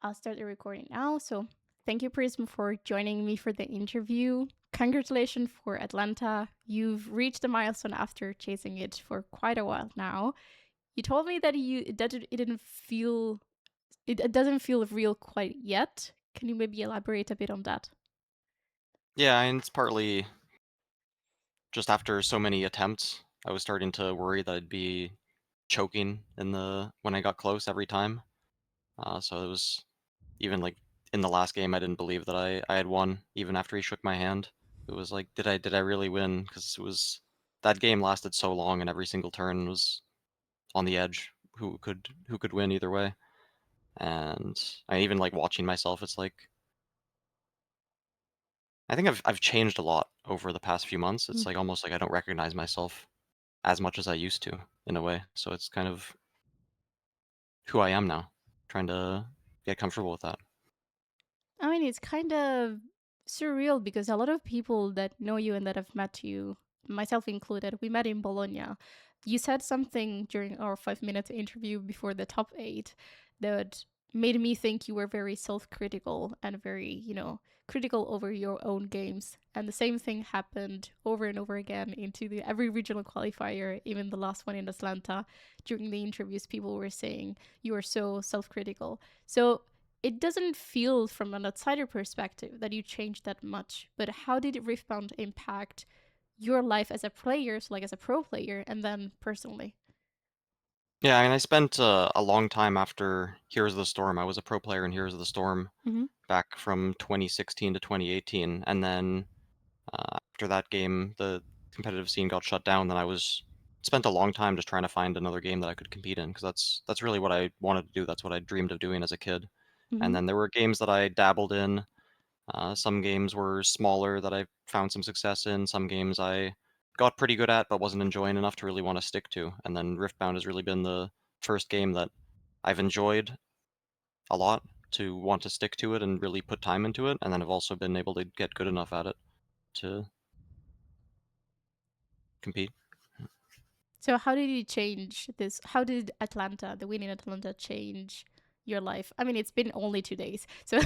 I'll start the recording now. So, thank you, Prism, for joining me for the interview. Congratulations for Atlanta. You've reached the milestone after chasing it for quite a while now. You told me that it doesn't feel real quite yet. Can you maybe elaborate a bit on that? Yeah, and it's partly just after so many attempts, I was starting to worry that I'd be choking in the when I got close every time. So it was even like in the last game, I didn't believe that I had won, even after he shook my hand. It was like, did I really win? Because it was that game lasted so long, and every single turn was on the edge. Who could win either way? And I even like watching myself. It's like I think I've changed a lot over the past few months. It's like almost like I don't recognize myself as much as I used to in a way. So it's kind of who I am now, trying to get comfortable with that. I mean, it's kind of surreal because a lot of people that know you and that have met you, myself included, we met in Bologna. You said something during our 5 minute interview before the top eight that made me think you were very self critical and very, critical over your own games. And the same thing happened over and over again into every regional qualifier, even the last one in Atlanta. During the interviews, people were saying you are so self critical. So it doesn't feel from an outsider perspective that you changed that much. But how did Riftbound impact your life as a player, so like as a pro player, and then personally? Yeah, I mean, I spent a long time after Heroes of the Storm. I was a pro player in Heroes of the Storm Mm-hmm. back from 2016 to 2018, and then after that game, the competitive scene got shut down. Then I was spent a long time just trying to find another game that I could compete in because that's really what I wanted to do. That's what I dreamed of doing as a kid. Mm-hmm. And then there were games that I dabbled in. Some games were smaller that I found some success in. Some games I got pretty good at but wasn't enjoying enough to really want to stick to. And then Riftbound has really been the first game that I've enjoyed a lot to want to stick to it and really put time into it. And then I've also been able to get good enough at it to compete. So how did you change this? How did Atlanta, the win in Atlanta, change your life? I mean, it's been only 2 days, so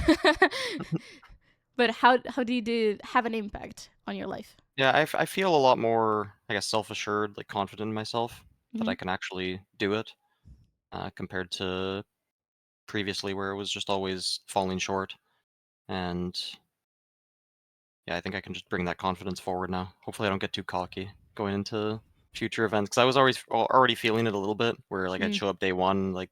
but how did it have an impact on your life? Yeah, I feel a lot more, I guess, self-assured, like confident in myself that Mm-hmm. I can actually do it compared to previously where it was just always falling short. And yeah, I think I can just bring that confidence forward now. Hopefully, I don't get too cocky going into future events because I was already feeling it a little bit, where like I'd Mm. show up day one, like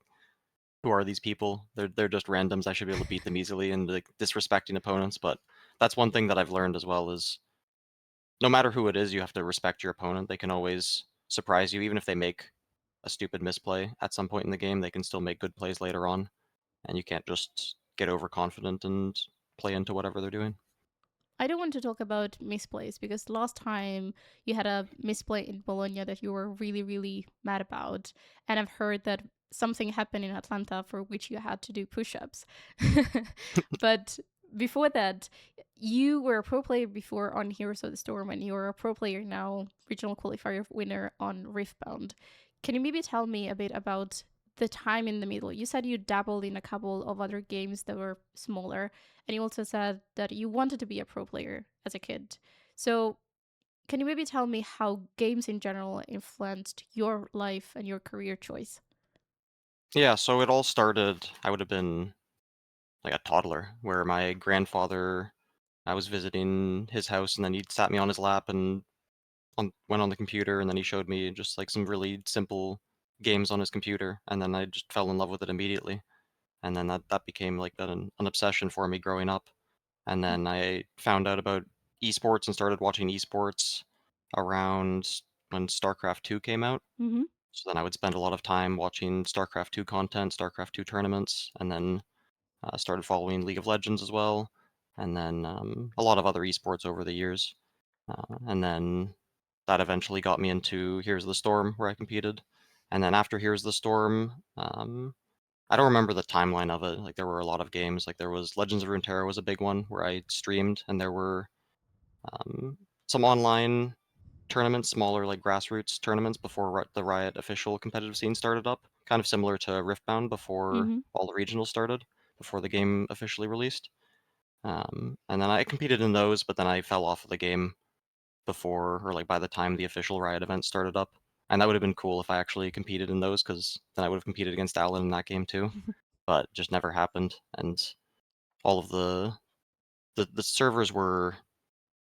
who are these people? They're just randoms. I should be able to beat them easily and like disrespecting opponents. But that's one thing that I've learned as well is no matter who it is, you have to respect your opponent. They can always surprise you, even if they make a stupid misplay at some point in the game. They can still make good plays later on, and you can't just get overconfident and play into whatever they're doing. I don't want to talk about misplays because last time you had a misplay in Bologna that you were really, really mad about. And I've heard that something happened in Atlanta for which you had to do push ups. But before that, you were a pro player before on Heroes of the Storm, and you're a pro player now, regional qualifier winner on Riftbound. Can you maybe tell me a bit about the time in the middle? You said you dabbled in a couple of other games that were smaller, and you also said that you wanted to be a pro player as a kid. So, can you maybe tell me how games in general influenced your life and your career choice? Yeah, so it all started, I would have been like a toddler, where my grandfather, I was visiting his house, and then he sat me on his lap and went on the computer, and then he showed me just like some really simple games on his computer, and then I just fell in love with it immediately. And then that became like an obsession for me growing up. And then I found out about esports and started watching esports around when StarCraft 2 came out. Mm-hmm. So then I would spend a lot of time watching StarCraft 2 content, StarCraft 2 tournaments, and then started following League of Legends as well, and then a lot of other esports over the years. And then that eventually got me into Heroes of the Storm, where I competed. And then after Heroes of the Storm, I don't remember the timeline of it. Like there were a lot of games. Like there was Legends of Runeterra was a big one where I streamed, and there were um, some online tournaments, smaller like grassroots tournaments before the Riot official competitive scene started up. Kind of similar to Riftbound before Mm-hmm. all the regionals started. before the game officially released. And then I competed in those, but then I fell off of the game before, or like by the time the official Riot event started up. And that would have been cool if I actually competed in those, because then I would have competed against Alan in that game too. But just never happened. And all of the servers were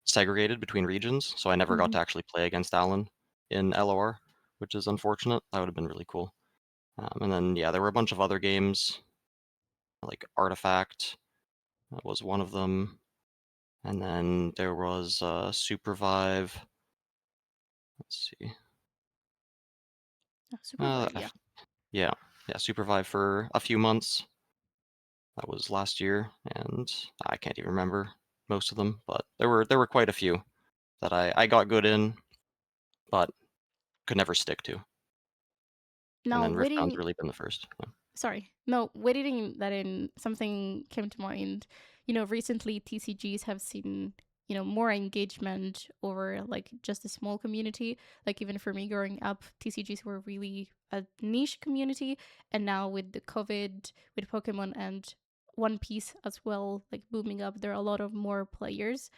segregated between regions, so I never got Mhm. to actually play against Alan in LOR, which is unfortunate. That would have been really cool. And then yeah, there were a bunch of other games like Artifact was one of them, and then there was Supervive. Let's see. Oh, super Uh, vibe, yeah. yeah, yeah, Supervive for a few months. That was last year, and I can't even remember most of them, but there were quite a few that I got good in, but could never stick to. And Now, then Riftbound's waiting really been the first. Yeah. sorry, no, waiting that in, something came to mind. Recently TCGs have seen, more engagement over like just a small community. Like even for me growing up, TCGs were really a niche community, and now with the COVID, with Pokemon and One Piece as well, like booming up, there are a lot of more players.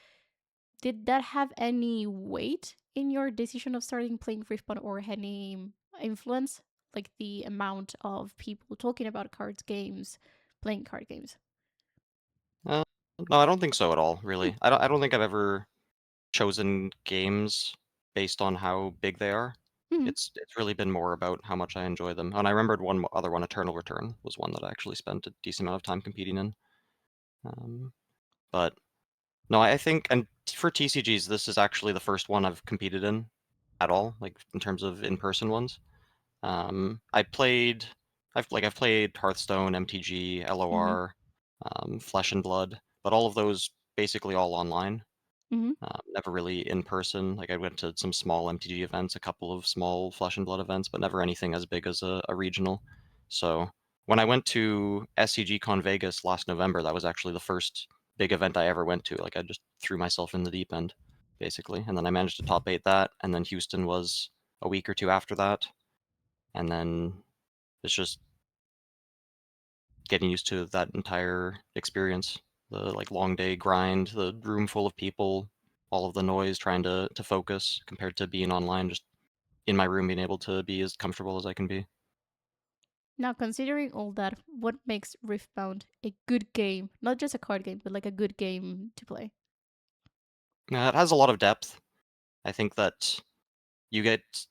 Did that have any weight in your decision of starting playing Riftbound, or any influence, like the amount of people talking about cards games, playing card games? Uh, no, I don't think so at all, Hmm. really. I don't think I've ever chosen games based on how big they are. Hmm. It's really been more about how much I enjoy them. And I remembered one other one, Eternal Return, was one that I actually spent a decent amount of time competing in. Um, but no, I think, and for TCGs, this is actually the first one I've competed in at all, like in terms of in-person ones. I played, I've played Hearthstone, MTG, Hmm. LOR, Flesh and Blood, but all of those basically all online. Hmm. Never really in person. Like I went to some small MTG events, a couple of small Flesh and Blood events, but never anything as big as a regional. So when I went to SCG Con Vegas last November, that was actually the first big event I ever went to. Like I just threw myself in the deep end, basically, and then I managed to top eight that. And then Houston was a week or two after that, and then it's just getting used to that entire experience. The like long day grind, the room full of people, all of the noise, trying to focus compared to being online, just in my room, being able to be as comfortable as I can be. Now, considering all that, what makes Riftbound a good game? Not just a card game, but like a good game to play. It has a lot of depth. I think that you get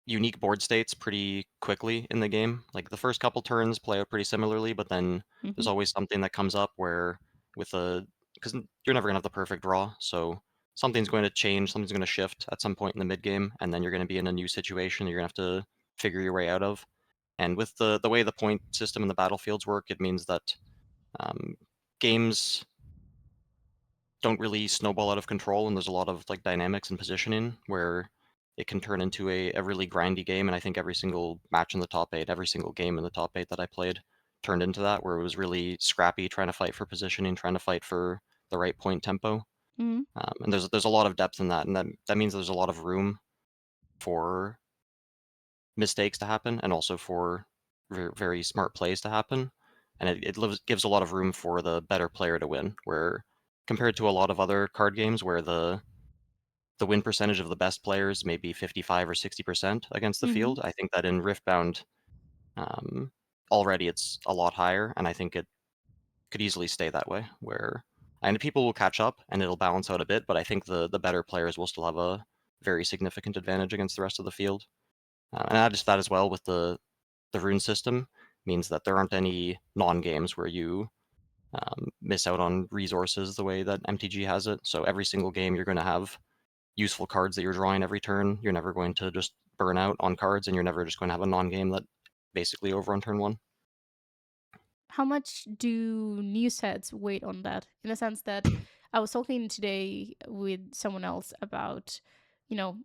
unique board states pretty quickly in the game. Like the first couple turns play out pretty similarly, but then there's Hmm. always something that comes up where with a because you're never gonna have the perfect draw, so something's going to change, something's going to shift at some point in the mid game, and then you're going to be in a new situation you're going to have to figure your way out of. And with the way the point system and the battlefields work, it means that um, games don't really snowball out of control, and there's a lot of like dynamics and positioning where it can turn into a really grindy game. And I think every single match in the top eight, every single game in the top eight that I played turned into that, where it was really scrappy, trying to fight for positioning, trying to fight for the right point tempo. Hmm. And there's a lot of depth in that, and that means there's a lot of room for mistakes to happen, and also for very smart plays to happen. And gives a lot of room for the better player to win. Where compared to a lot of other card games, where the win percentage of the best players may be 55 or 60% against the Hmm. field, I think that in Riftbound, um, already it's a lot higher, and I think it could easily stay that way. Where and people will catch up, and it'll balance out a bit, but I think the better players will still have a very significant advantage against the rest of the field. And that as well with the rune system means that there aren't any non-games where you miss out on resources the way that MTG has it. So every single game you're going to have useful cards that you're drawing every turn. You're never going to just burn out on cards, and you're never just going to have a non-game that basically over on turn one. How much do new sets weight on that? In the sense that I was talking today with someone else about, you know,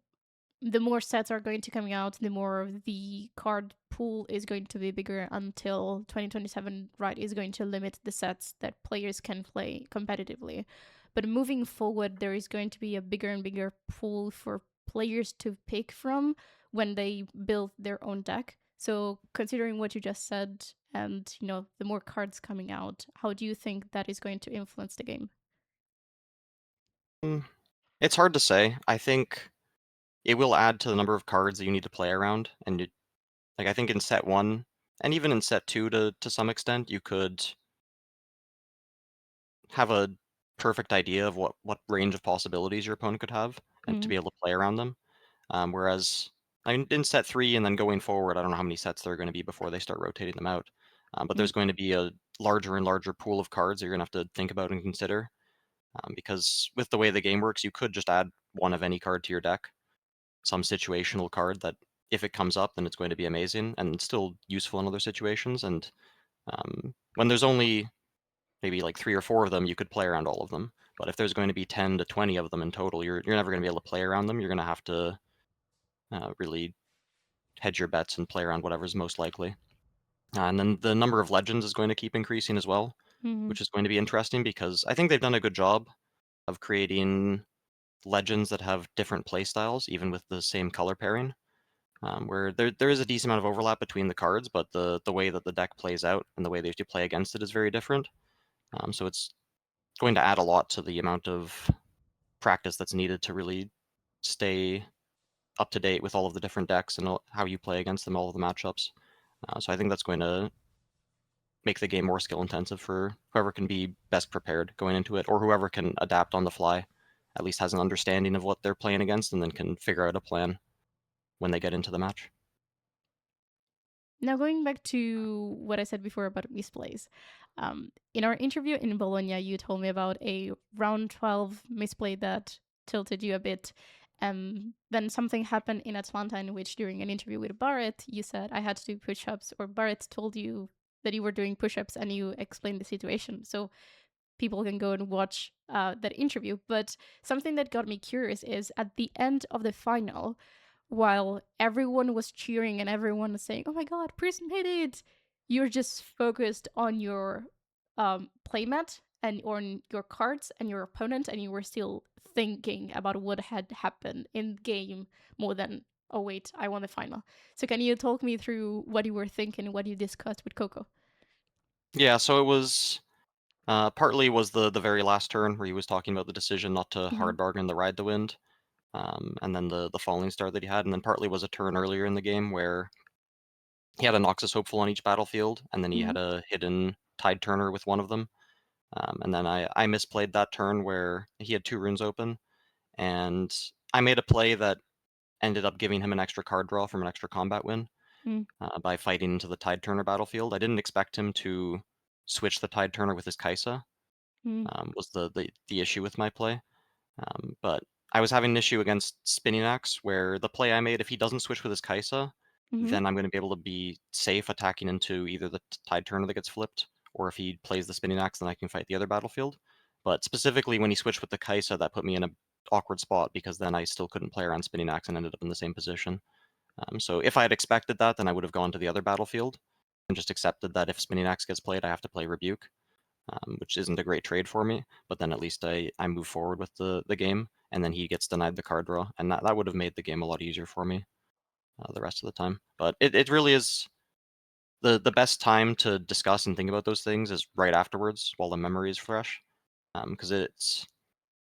the more sets are going to coming out, the more the card pool is going to be bigger until 2027, right, is going to limit the sets that players can play competitively. But moving forward, there is going to be a bigger and bigger pool for players to pick from when they build their own deck. So considering what you just said, and the more cards coming out, how do you think that is going to influence the game? Mm, it's hard to say. I think it will add to the number of cards that you need to play around, and like, I think in set 1, and even in set 2 to some extent, you could have a perfect idea of what range of possibilities your opponent could have, and to Mm-hmm. be able to play around them. Whereas, in set 3 and then going forward, I don't know how many sets there are gonna be before they start rotating them out, but there's going to be a larger and larger pool of cards that you're gonna have to think about and consider, because with the way the game works, you could just add 1 of any card to your deck, some situational card that if it comes up, then it's going to be amazing and still useful in other situations, and, when there's only maybe, like, 3 or 4 of them, you could play around all of them, but if there's going to be 10 to 20 of them in total, you're never gonna be able to play around them, you're gonna have to, really hedge your bets and play around whatever's most likely. And then the number of legends is going to keep increasing as well, Mm-hmm. which is going to be interesting because I think they've done a good job of creating legends that have different play styles, even with the same color pairing. Where there is a decent amount of overlap between the cards, but the way that the deck plays out and the way they have to play against it is very different. So it's going to add a lot to the amount of practice that's needed to really stay up to date with all of the different decks and how you play against them, all of the matchups. So I think that's going to make the game more skill intensive for whoever can be best prepared going into it, or whoever can adapt on the fly, at least has an understanding of what they're playing against, and then can figure out a plan when they get into the match. Now, going back to what I said before about misplays, in our interview in Bologna, you told me about a round 12 misplay that tilted you a bit. Then something happened in Atlanta in which, during an interview with Barrett, you said, I had to do push ups, or Barrett told you that you were doing push ups and you explained the situation. So people can go and watch that interview. But something that got me curious is at the end of the final, while everyone was cheering and everyone was saying, "Oh my God, Prism hit it!" You're just focused on your playmat and on your cards and your opponent, and you were still thinking about what had happened in game more than, "Oh wait, I won the final." So can you talk me through what you were thinking, what you discussed with Coco? Yeah, so it was partly was the very last turn where he was talking about the decision not to Mm-hmm. hard bargain the ride to wind, and then the falling star that he had, and then partly was a turn earlier in the game where he had a Noxus Hopeful on each battlefield, and then he Mm-hmm. had a hidden Tide Turner with one of them. And then I misplayed that turn where he had 2 runes open, and I made a play that ended up giving him an extra card draw from an extra combat win, by fighting into the Tide Turner battlefield. I didn't expect him to switch the Tide Turner with his Kaisa, Mm-hmm. was the issue with my play. But I was having an issue against Spinning Axe where the play I made, if he doesn't switch with his Kaisa, Mm-hmm. then I'm gonna be able to be safe attacking into either the Tide Turner that gets flipped, or if he plays the Spinning Axe, then I can fight the other battlefield. But specifically, when he switched with the Kaisa, that put me in a awkward spot because then I still couldn't play around Spinning Axe and ended up in the same position. So if I had expected that, then I would have gone to the other battlefield and just accepted that if Spinning Axe gets played, I have to play Rebuke, which isn't a great trade for me. But then at least I move forward with the game, and then he gets denied the card draw, and that would have made the game a lot easier for me the rest of the time. But it really is the best time to discuss and think about those things is right afterwards while the memory is fresh, because it's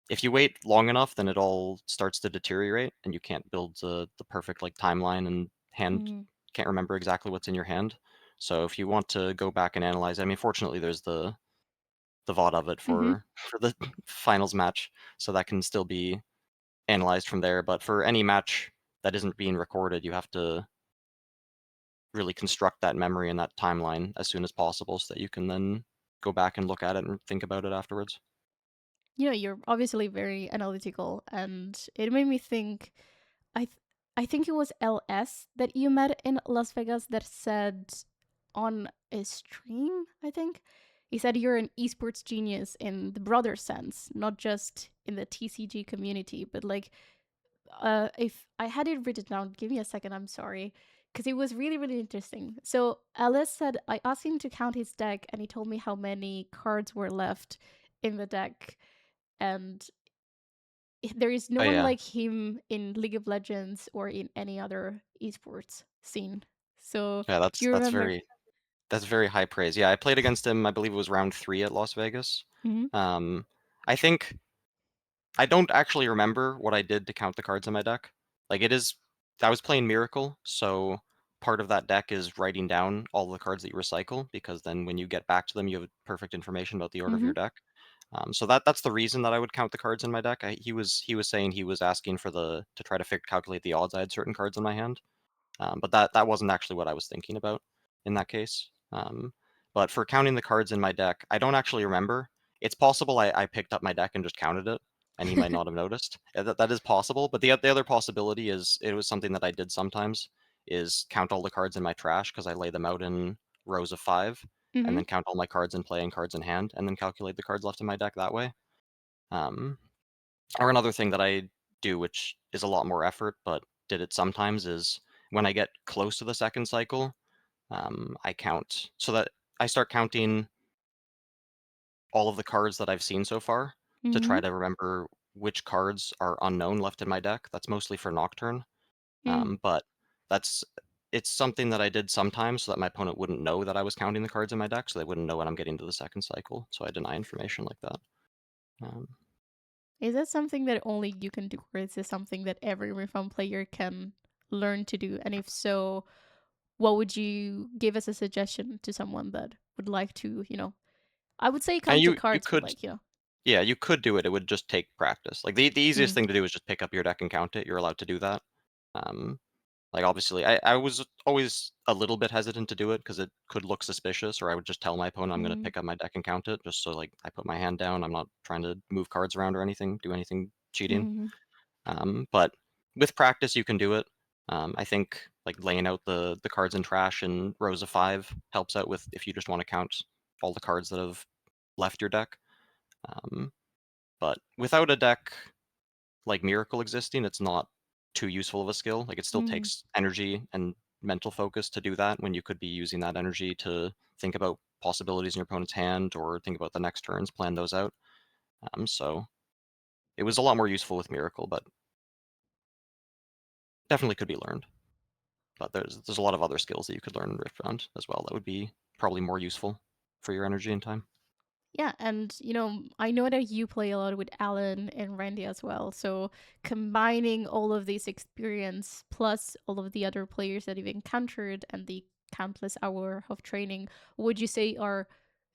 if you wait long enough, then it all starts to deteriorate, and you can't build the perfect like timeline and hand Mm-hmm. can't remember exactly what's in your hand. So if you want to go back and analyze, I mean, fortunately, there's the VOD of it Mm-hmm. for the finals match, so that can still be analyzed from there. But for any match that isn't being recorded, you have to really construct that memory and that timeline as soon as possible so that you can then go back and look at it and think about it afterwards. You're obviously very analytical, and it made me think. I th- I think it was LS that you met in Las Vegas that said on a stream. I think he said you're an esports genius in the broader sense, not just in the TCG community, but like if I had it written down, give me a second. I'm sorry. Because it was really, really interesting. So Alice said, I asked him to count his deck, and he told me how many cards were left in the deck, and there is no Oh one yeah, like him in League of Legends or in any other esports scene. So yeah, do you that's remember? very. That's very high praise. Yeah, I played against him, I believe it was round 3 at Las Vegas. Hmm. Um, I think I don't actually remember what I did to count the cards in my deck. Like, it is I was playing Miracle, so part of that deck is writing down all the cards that you recycle, because then when you get back to them, you have perfect information about the order of Hmm. your deck. So that's the reason that I would count the cards in my deck. He was saying he was asking for the to try to calculate the odds I had certain cards in my hand. But that wasn't actually what I was thinking about in that case. But for counting the cards in my deck, I don't actually remember. It's possible I picked up my deck and just counted it, and he might not have noticed. That is possible. But the other possibility is it was something that I did sometimes, is count all the cards in my trash because I lay them out in rows of 5, and Hmm. then count all my cards in play and cards in hand, and then calculate the cards left in my deck that way. Um, or another thing that I do, which is a lot more effort, but did it sometimes, is when I get close to the second cycle, I count so that I start counting all of the cards that I've seen so far to Hmm. try to remember which cards are unknown left in my deck. That's mostly for Nocturne, Mm. but that's it's something that I did sometimes so that my opponent wouldn't know that I was counting the cards in my deck, so they wouldn't know when I'm getting to the second cycle. So I deny information like that. Um, Is that something that only you can do, or is this something that every Reform player can learn to do? And if so, what would you give as a suggestion to someone that would like to, I would say and count the you cards, but could like, Yeah, you could do it, it would just take practice. Like, the easiest mm, thing to do is just pick up your deck and count it, you're allowed to do that. Um, like, obviously, I was always a little bit hesitant to do it because it could look suspicious, or I would just tell my opponent I'm gonna mm, pick up my deck and count it, just so, like, I put my hand down, I'm not trying to move cards around or anything, do anything cheating. mm, But with practice, you can do it. I think, like, laying out the cards in trash in rows of 5 helps out with if you just wanna count all the cards that have left your deck. Um, but without a deck like Miracle existing, it's not too useful of a skill. Like, it still mm, takes energy and mental focus to do that when you could be using that energy to think about possibilities in your opponent's hand or think about the next turns, plan those out. So it was a lot more useful with Miracle, but definitely could be learned. But there's a lot of other skills that you could learn in Riftbound as well that would be probably more useful for your energy and time. yeah, and I know that you play a lot with Alan and Randy as well. So combining all of this experience plus all of the other players that you've encountered and the countless hour of training, would you say are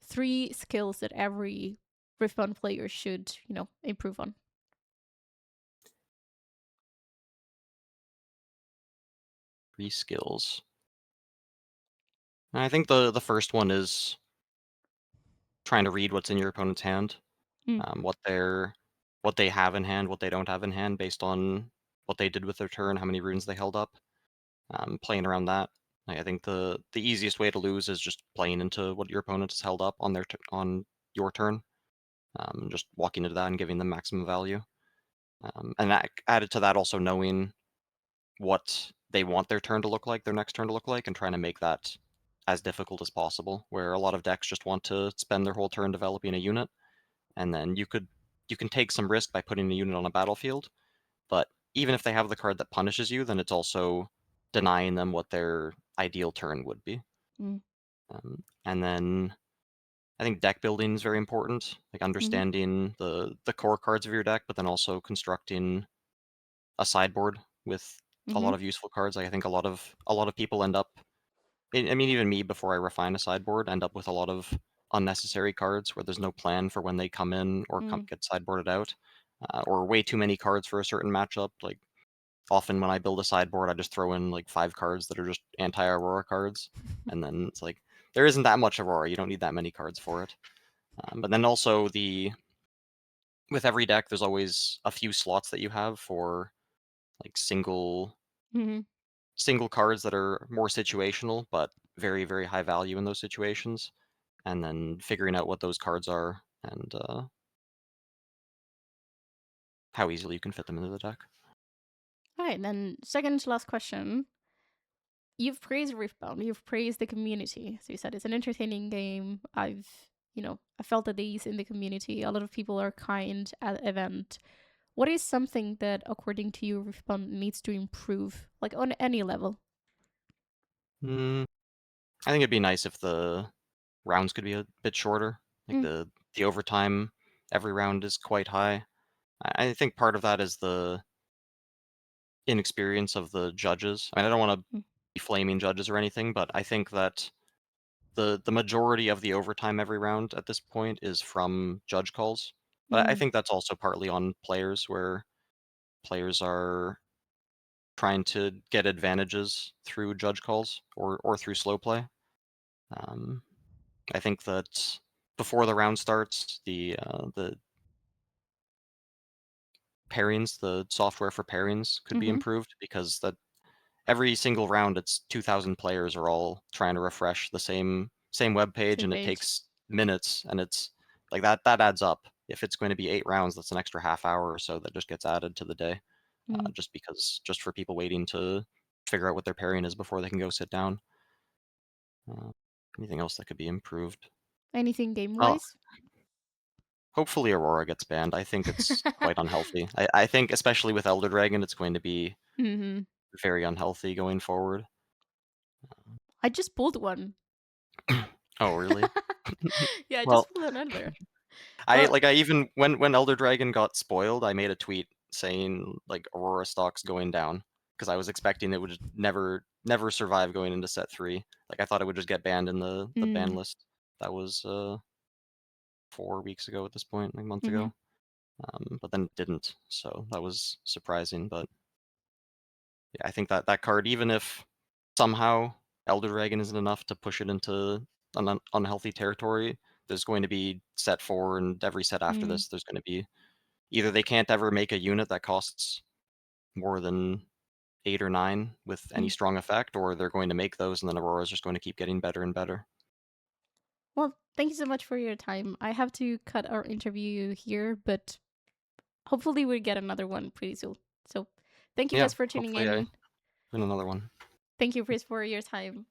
three skills that every Riftbound player should, improve on? 3 skills. And I think the first one is trying to read what's in your opponent's hand. Mm, What they have in hand, what they don't have in hand, based on what they did with their turn, how many runes they held up. Playing around that. Like, I think the easiest way to lose is just playing into what your opponent has held up on on your turn. Just walking into that and giving them maximum value. And added to that, also knowing what they want their turn to look like, their next turn to look like, and trying to make that as difficult as possible. Where a lot of decks just want to spend their whole turn developing a unit, and then you can take some risk by putting a unit on a battlefield, but even if they have the card that punishes you, then it's also denying them what their ideal turn would be. mm, And then I think deck building is very important, like mm-hmm, understanding the core cards of your deck, but then also constructing a sideboard with a mm-hmm, lot of useful cards. Like, I think a lot of people end up, I mean, even me before I refine a sideboard, end up with a lot of unnecessary cards where there's no plan for when they come in or mm, get sideboarded out, or way too many cards for a certain matchup. Like, often when I build a sideboard, I just throw in like 5 cards that are just anti-Aurora cards, and then it's like there isn't that much Aurora. You don't need that many cards for it. But then also with every deck, there's always a few slots that you have for like mm-hmm. single cards that are more situational, but very, very high value in those situations, and then figuring out what those cards are and how easily you can fit them into the deck. All right, then second to last question. You've praised Riftbound. You've praised the community. So you said it's an entertaining game. I felt at ease in the community. A lot of people are kind at the event. What is something that, according to you, Riftbound needs to improve, like on any level? Mm, I think it'd be nice if the rounds could be a bit shorter. Like Mm, the overtime every round is quite high. I think part of that is the inexperience of the judges. I mean, I don't wanna mm, be flaming judges or anything, but I think that the majority of the overtime every round at this point is from judge calls. But I mm, think that's also partly on players, where players are trying to get advantages through judge calls or through slow play. Um, I think that before the round starts, the pairings, the software for pairings could be mhm. improved, because that every single round, it's 2,000 players are all trying to refresh the same web page, Same and it page. takes minutes, and it's like that adds up. If it's going to be 8 rounds, that's an extra half hour or so that just gets added to the day, Mm. just for people waiting to figure out what their pairing is before they can go sit down. Uh, Anything else that could be improved? Anything game Oh, wise? hopefully Aurora gets banned. I think it's quite unhealthy. I think especially with Elder Dragon, it's going to be Hmm. very unhealthy going forward. I just pulled one. Oh, really? Yeah, I Well, just pulled another. I Well, like, I even when Elder Dragon got spoiled, I made a tweet saying, like, Aurora stock's going down, because I was expecting it would just never survive going into set 3. Like, I thought it would just get banned in the ban mm, list. That was, 4 weeks ago at this point, like, months hmm. ago. But then it didn't, so that was surprising. But yeah, I think that that card, even if somehow Elder Dragon isn't enough to push it into an unhealthy territory, there's going to be set 4, and every set after Mm, this, there's gonna be either they can't ever make a unit that costs more than 8 or 9 with any mm. strong effect, or they're going to make those, and then Aurora's just going to keep getting better and better. Well, thank you so much for your time. I have to cut our interview here, but hopefully we get another one pretty soon. So thank you Yeah, guys for tuning hopefully I in. win another one. Thank you, Chris, for your time.